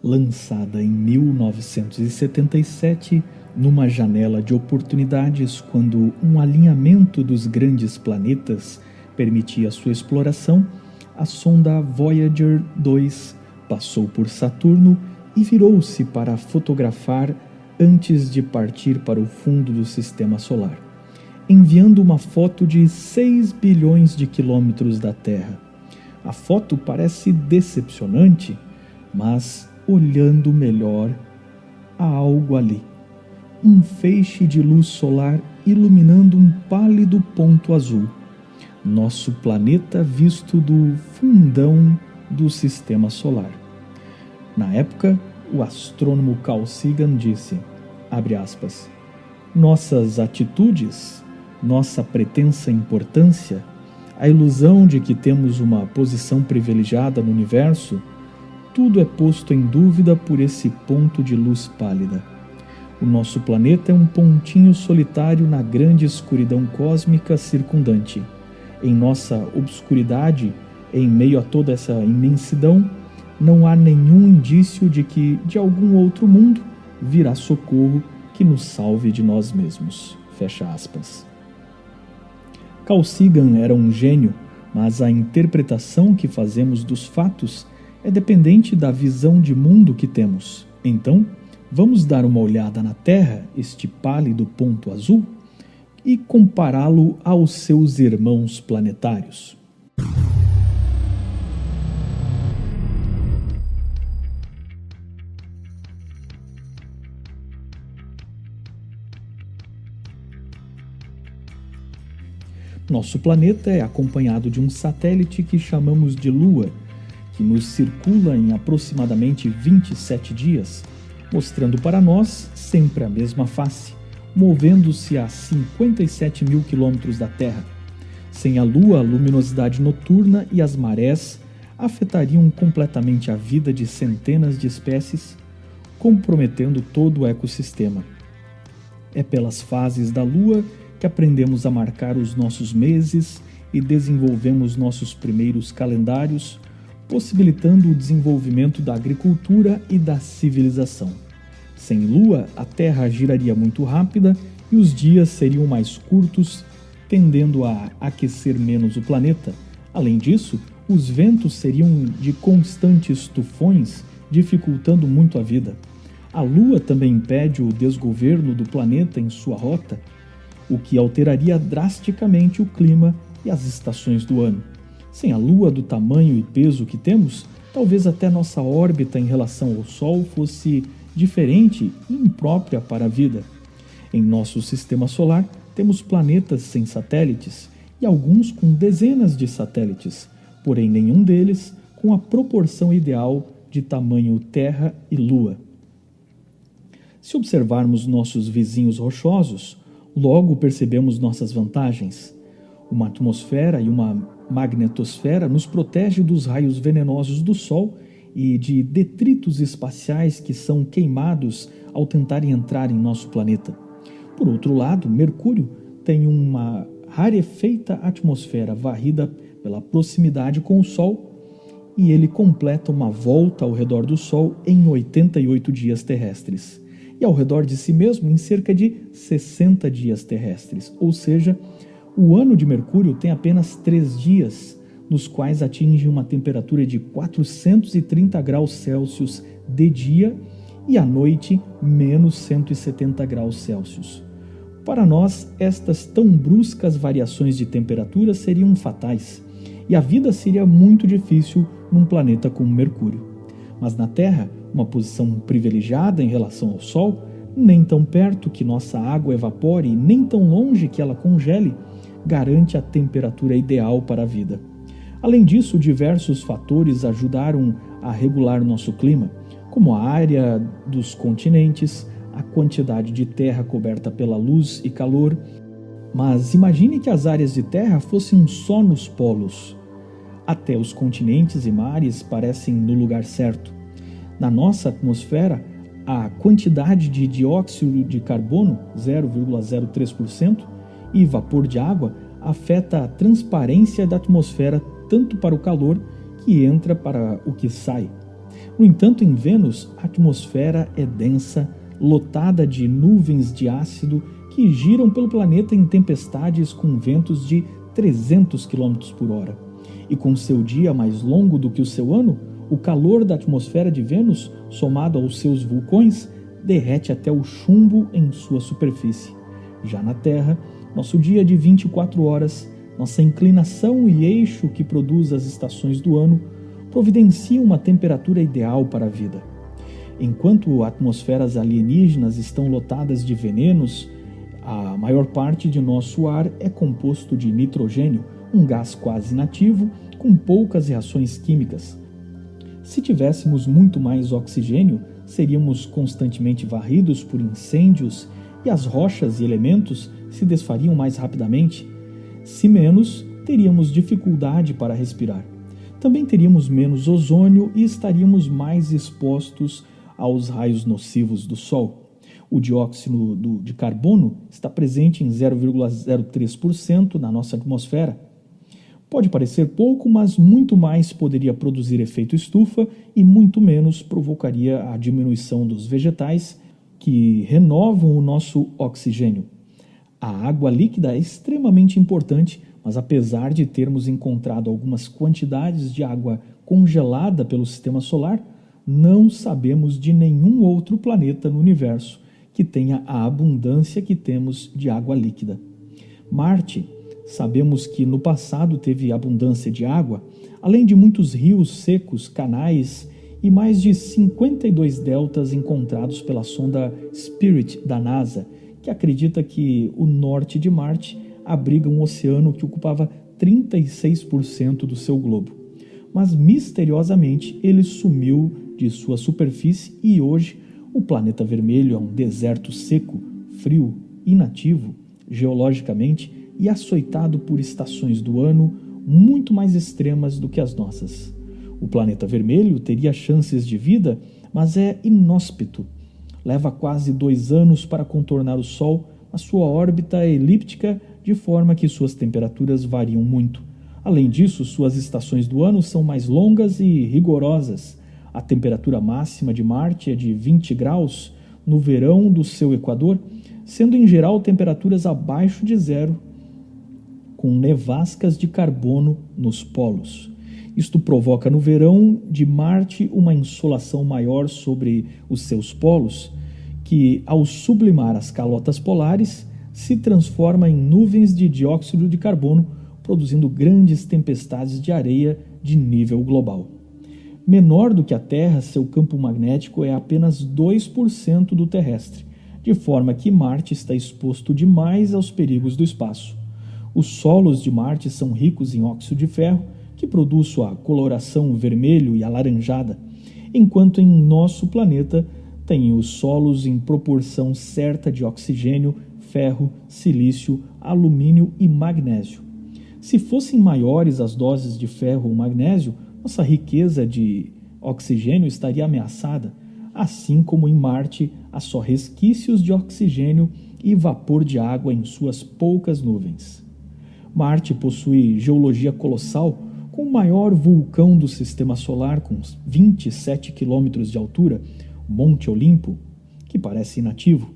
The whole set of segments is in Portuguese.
Lançada em 1977, numa janela de oportunidades quando um alinhamento dos grandes planetas permitia sua exploração, a sonda Voyager 2 passou por Saturno e virou-se para fotografar antes de partir para o fundo do Sistema Solar, enviando uma foto de 6 bilhões de quilômetros da Terra. A foto parece decepcionante, mas olhando melhor, há algo ali. Um feixe de luz solar iluminando um pálido ponto azul. Nosso planeta visto do fundão do Sistema Solar. Na época, o astrônomo Carl Sagan disse, abre aspas, nossas atitudes, nossa pretensa importância, a ilusão de que temos uma posição privilegiada no universo, tudo é posto em dúvida por esse ponto de luz pálida. O nosso planeta é um pontinho solitário na grande escuridão cósmica circundante. Em nossa obscuridade, em meio a toda essa imensidão, não há nenhum indício de que, de algum outro mundo, virá socorro que nos salve de nós mesmos. Fecha aspas. Carl Sagan era um gênio, mas a interpretação que fazemos dos fatos é dependente da visão de mundo que temos. Então, vamos dar uma olhada na Terra, este pálido ponto azul, e compará-lo aos seus irmãos planetários. Nosso planeta é acompanhado de um satélite que chamamos de Lua, que nos circula em aproximadamente 27 dias, mostrando para nós sempre a mesma face, movendo-se a 57 mil quilômetros da Terra. Sem a Lua, a luminosidade noturna e as marés afetariam completamente a vida de centenas de espécies, comprometendo todo o ecossistema. É pelas fases da Lua que aprendemos a marcar os nossos meses e desenvolvemos nossos primeiros calendários, possibilitando o desenvolvimento da agricultura e da civilização. Sem Lua, a Terra giraria muito rápida e os dias seriam mais curtos, tendendo a aquecer menos o planeta. Além disso, os ventos seriam de constantes tufões, dificultando muito a vida. A Lua também impede o desgoverno do planeta em sua rota, o que alteraria drasticamente o clima e as estações do ano. Sem a Lua do tamanho e peso que temos, talvez até nossa órbita em relação ao Sol fosse diferente e imprópria para a vida. Em nosso sistema solar, temos planetas sem satélites e alguns com dezenas de satélites, porém nenhum deles com a proporção ideal de tamanho Terra e Lua. Se observarmos nossos vizinhos rochosos, logo percebemos nossas vantagens. Uma atmosfera e uma magnetosfera nos protege dos raios venenosos do Sol e de detritos espaciais que são queimados ao tentarem entrar em nosso planeta. Por outro lado, Mercúrio tem uma rarefeita atmosfera varrida pela proximidade com o Sol e ele completa uma volta ao redor do Sol em 88 dias terrestres e ao redor de si mesmo em cerca de 60 dias terrestres, ou seja, o ano de Mercúrio tem apenas 3 dias, nos quais atinge uma temperatura de 430 graus Celsius de dia e à noite menos 170 graus Celsius. Para nós, estas tão bruscas variações de temperatura seriam fatais, e a vida seria muito difícil num planeta como Mercúrio. Mas na Terra, uma posição privilegiada em relação ao Sol, nem tão perto que nossa água evapore, nem tão longe que ela congele, garante a temperatura ideal para a vida. Além disso, diversos fatores ajudaram a regular nosso clima, como a área dos continentes, a quantidade de terra coberta pela luz e calor. Mas imagine que as áreas de terra fossem só nos polos. Até os continentes e mares parecem no lugar certo. Na nossa atmosfera, a quantidade de dióxido de carbono, 0,03%, e vapor de água afeta a transparência da atmosfera tanto para o calor que entra para o que sai. No entanto, em Vênus, a atmosfera é densa, lotada de nuvens de ácido que giram pelo planeta em tempestades com ventos de 300 km por hora. E com seu dia mais longo do que o seu ano, o calor da atmosfera de Vênus, somado aos seus vulcões, derrete até o chumbo em sua superfície. Já na Terra, nosso dia de 24 horas, nossa inclinação e eixo que produz as estações do ano, providenciam uma temperatura ideal para a vida. Enquanto atmosferas alienígenas estão lotadas de venenos, a maior parte de nosso ar é composto de nitrogênio, um gás quase inativo, com poucas reações químicas. Se tivéssemos muito mais oxigênio, seríamos constantemente varridos por incêndios e as rochas e elementos se desfariam mais rapidamente. Se menos, teríamos dificuldade para respirar. Também teríamos menos ozônio e estaríamos mais expostos aos raios nocivos do Sol. O dióxido de carbono está presente em 0,03% na nossa atmosfera. Pode parecer pouco, mas muito mais poderia produzir efeito estufa e muito menos provocaria a diminuição dos vegetais que renovam o nosso oxigênio. A água líquida é extremamente importante, mas apesar de termos encontrado algumas quantidades de água congelada pelo sistema solar, não sabemos de nenhum outro planeta no universo que tenha a abundância que temos de água líquida. Marte, sabemos que no passado teve abundância de água, além de muitos rios secos, canais e mais de 52 deltas encontrados pela sonda Spirit da NASA, que acredita que o norte de Marte abriga um oceano que ocupava 36% do seu globo. Mas misteriosamente ele sumiu de sua superfície e hoje o planeta vermelho é um deserto seco, frio, inativo, geologicamente e açoitado por estações do ano muito mais extremas do que as nossas. O planeta vermelho teria chances de vida, mas é inóspito. Leva quase 2 anos para contornar o Sol, a sua órbita é elíptica, de forma que suas temperaturas variam muito. Além disso, suas estações do ano são mais longas e rigorosas. A temperatura máxima de Marte é de 20 graus no verão do seu equador, sendo em geral temperaturas abaixo de zero, com nevascas de carbono nos polos. Isto provoca no verão de Marte uma insolação maior sobre os seus polos, que, ao sublimar as calotas polares, se transforma em nuvens de dióxido de carbono, produzindo grandes tempestades de areia de nível global. Menor do que a Terra, seu campo magnético é apenas 2% do terrestre, de forma que Marte está exposto demais aos perigos do espaço. Os solos de Marte são ricos em óxido de ferro, que produz sua coloração vermelho e alaranjada, enquanto em nosso planeta tem os solos em proporção certa de oxigênio, ferro, silício, alumínio e magnésio. Se fossem maiores as doses de ferro ou magnésio, nossa riqueza de oxigênio estaria ameaçada, assim como em Marte há só resquícios de oxigênio e vapor de água em suas poucas nuvens. Marte possui geologia colossal, com o maior vulcão do sistema solar com 27 quilômetros de altura, Monte Olimpo, que parece inativo,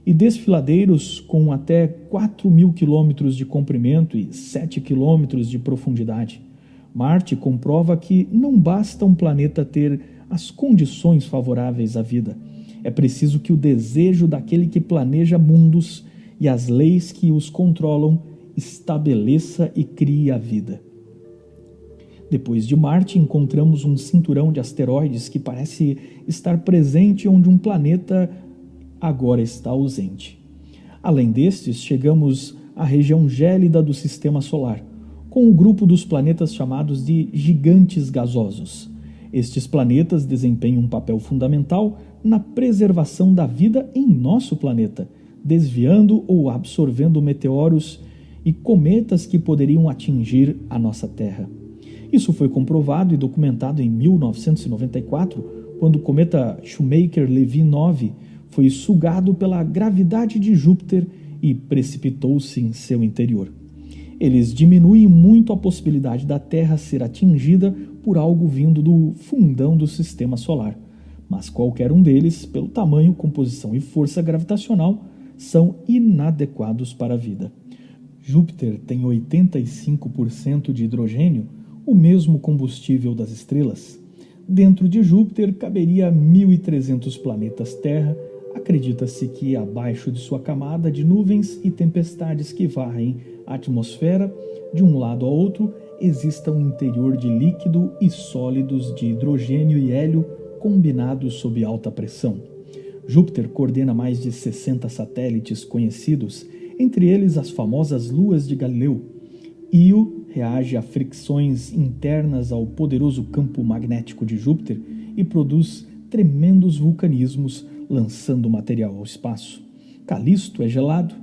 e desfiladeiros com até 4.000 quilômetros de comprimento e 7 quilômetros de profundidade. Marte comprova que não basta um planeta ter as condições favoráveis à vida. É preciso que o desejo daquele que planeja mundos e as leis que os controlam estabeleça e crie a vida. Depois de Marte, encontramos um cinturão de asteroides que parece estar presente onde um planeta agora está ausente. Além destes, chegamos à região gélida do Sistema Solar, com o grupo dos planetas chamados de gigantes gasosos. Estes planetas desempenham um papel fundamental na preservação da vida em nosso planeta, desviando ou absorvendo meteoros e cometas que poderiam atingir a nossa Terra. Isso foi comprovado e documentado em 1994, quando o cometa Shoemaker-Levy 9 foi sugado pela gravidade de Júpiter e precipitou-se em seu interior. Eles diminuem muito a possibilidade da Terra ser atingida por algo vindo do fundão do sistema solar, mas qualquer um deles, pelo tamanho, composição e força gravitacional, são inadequados para a vida. Júpiter tem 85% de hidrogênio, o mesmo combustível das estrelas. Dentro de Júpiter caberia 1.300 planetas Terra. Acredita-se que abaixo de sua camada de nuvens e tempestades que varrem a atmosfera, de um lado a outro, exista um interior de líquido e sólidos de hidrogênio e hélio combinados sob alta pressão. Júpiter coordena mais de 60 satélites conhecidos, entre eles as famosas luas de Galileu. Io reage a fricções internas ao poderoso campo magnético de Júpiter e produz tremendos vulcanismos, lançando material ao espaço. Calisto é gelado,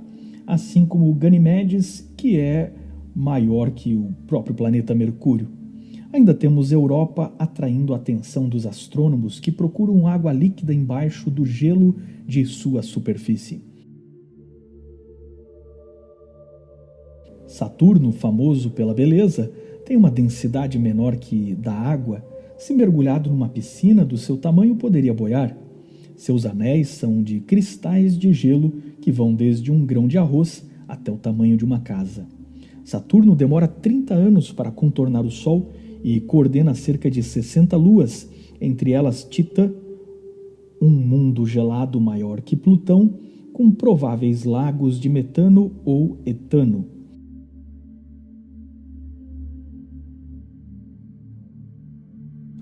assim como Ganimedes, que é maior que o próprio planeta Mercúrio. Ainda temos Europa atraindo a atenção dos astrônomos que procuram água líquida embaixo do gelo de sua superfície. Saturno, famoso pela beleza, tem uma densidade menor que da água. Se mergulhado numa piscina do seu tamanho, poderia boiar. Seus anéis são de cristais de gelo que vão desde um grão de arroz até o tamanho de uma casa. Saturno demora 30 anos para contornar o Sol e coordena cerca de 60 luas, entre elas Titã, um mundo gelado maior que Plutão, com prováveis lagos de metano ou etano.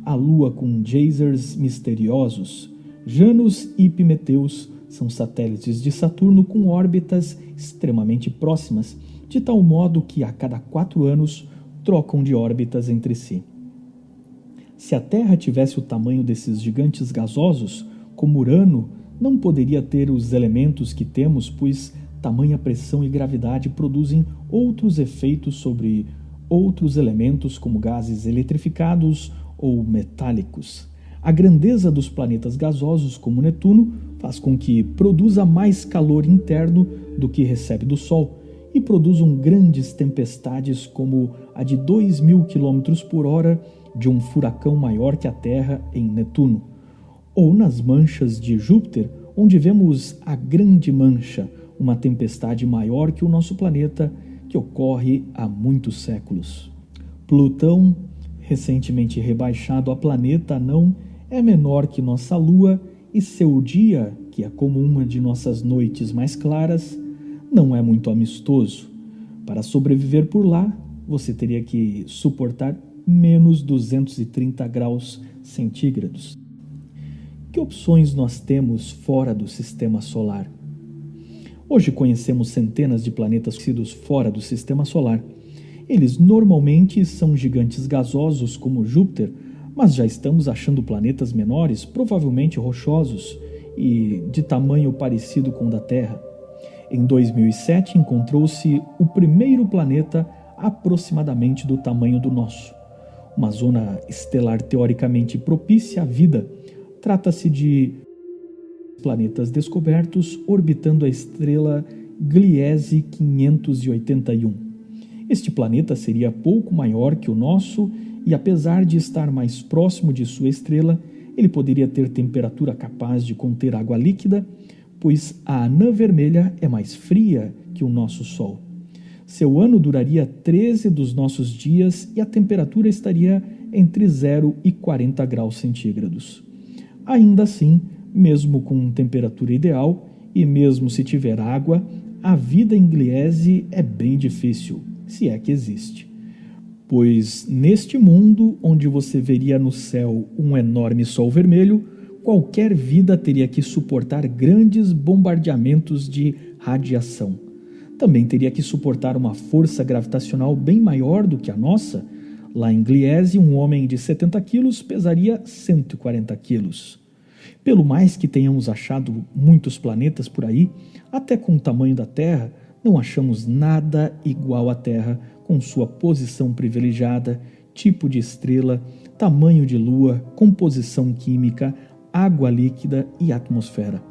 A Lua com geysers misteriosos. Janus e Epimetheus são satélites de Saturno com órbitas extremamente próximas, de tal modo que a cada 4 anos trocam de órbitas entre si. Se a Terra tivesse o tamanho desses gigantes gasosos, como Urano, não poderia ter os elementos que temos, pois tamanha pressão e gravidade produzem outros efeitos sobre outros elementos, como gases eletrificados ou metálicos. A grandeza dos planetas gasosos, como Netuno, faz com que produza mais calor interno do que recebe do Sol e produzam grandes tempestades como a de 2.000 km por hora de um furacão maior que a Terra em Netuno. Ou nas manchas de Júpiter, onde vemos a Grande Mancha, uma tempestade maior que o nosso planeta, que ocorre há muitos séculos. Plutão, recentemente rebaixado a planeta anão, é menor que nossa Lua e seu dia, que é como uma de nossas noites mais claras, não é muito amistoso. Para sobreviver por lá, você teria que suportar menos 230 graus centígrados. Que opções nós temos fora do sistema solar? Hoje conhecemos centenas de planetas conhecidos fora do sistema solar. Eles normalmente são gigantes gasosos como Júpiter, mas já estamos achando planetas menores, provavelmente rochosos e de tamanho parecido com o da Terra. Em 2007 encontrou-se o primeiro planeta aproximadamente do tamanho do nosso. Uma zona estelar teoricamente propícia à vida. Trata-se de planetas descobertos orbitando a estrela Gliese 581. Este planeta seria pouco maior que o nosso e, apesar de estar mais próximo de sua estrela, ele poderia ter temperatura capaz de conter água líquida, pois a anã vermelha é mais fria que o nosso Sol. Seu ano duraria 13 dos nossos dias e a temperatura estaria entre 0 e 40 graus centígrados. Ainda assim, mesmo com temperatura ideal e mesmo se tiver água, a vida em Gliese é bem difícil, se é que existe. Pois neste mundo, onde você veria no céu um enorme sol vermelho, qualquer vida teria que suportar grandes bombardeamentos de radiação. Também teria que suportar uma força gravitacional bem maior do que a nossa. Lá em Gliese, um homem de 70 quilos pesaria 140 quilos. Pelo mais que tenhamos achado muitos planetas por aí, até com o tamanho da Terra, não achamos nada igual à Terra, com sua posição privilegiada, tipo de estrela, tamanho de lua, composição química, água líquida e atmosfera.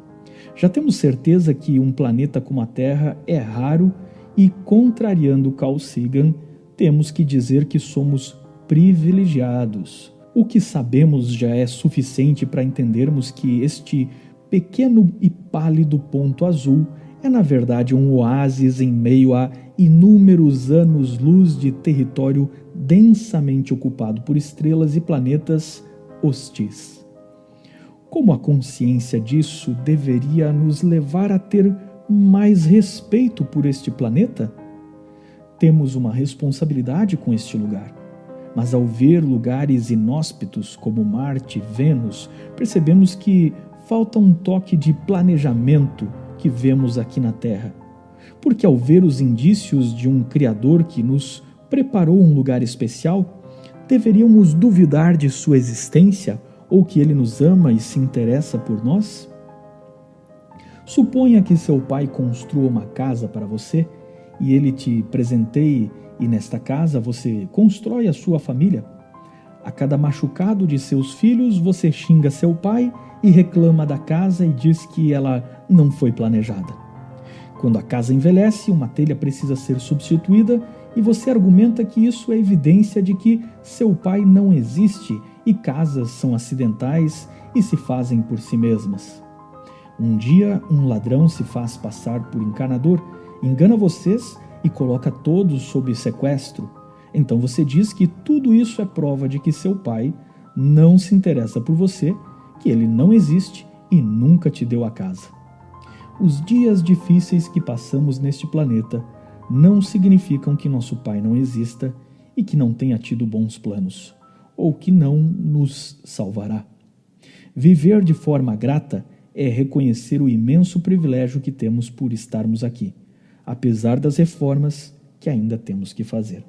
Já temos certeza que um planeta como a Terra é raro e, contrariando Carl Sagan, temos que dizer que somos privilegiados. O que sabemos já é suficiente para entendermos que este pequeno e pálido ponto azul é, na verdade, um oásis em meio a inúmeros anos-luz de território densamente ocupado por estrelas e planetas hostis. Como a consciência disso deveria nos levar a ter mais respeito por este planeta? Temos uma responsabilidade com este lugar. Mas ao ver lugares inóspitos como Marte e Vênus, percebemos que falta um toque de planejamento que vemos aqui na Terra. Porque ao ver os indícios de um Criador que nos preparou um lugar especial, deveríamos duvidar de sua existência ou que ele nos ama e se interessa por nós? Suponha que seu pai construa uma casa para você e ele te presenteie, e nesta casa você constrói a sua família. A cada machucado de seus filhos, você xinga seu pai e reclama da casa e diz que ela não foi planejada. Quando a casa envelhece, uma telha precisa ser substituída e você argumenta que isso é evidência de que seu pai não existe e casas são acidentais e se fazem por si mesmas. Um dia, um ladrão se faz passar por encanador, engana vocês e coloca todos sob sequestro. Então você diz que tudo isso é prova de que seu pai não se interessa por você, que ele não existe e nunca te deu a casa. Os dias difíceis que passamos neste planeta não significam que nosso pai não exista e que não tenha tido bons planos, ou que não nos salvará. Viver de forma grata é reconhecer o imenso privilégio que temos por estarmos aqui, apesar das reformas que ainda temos que fazer.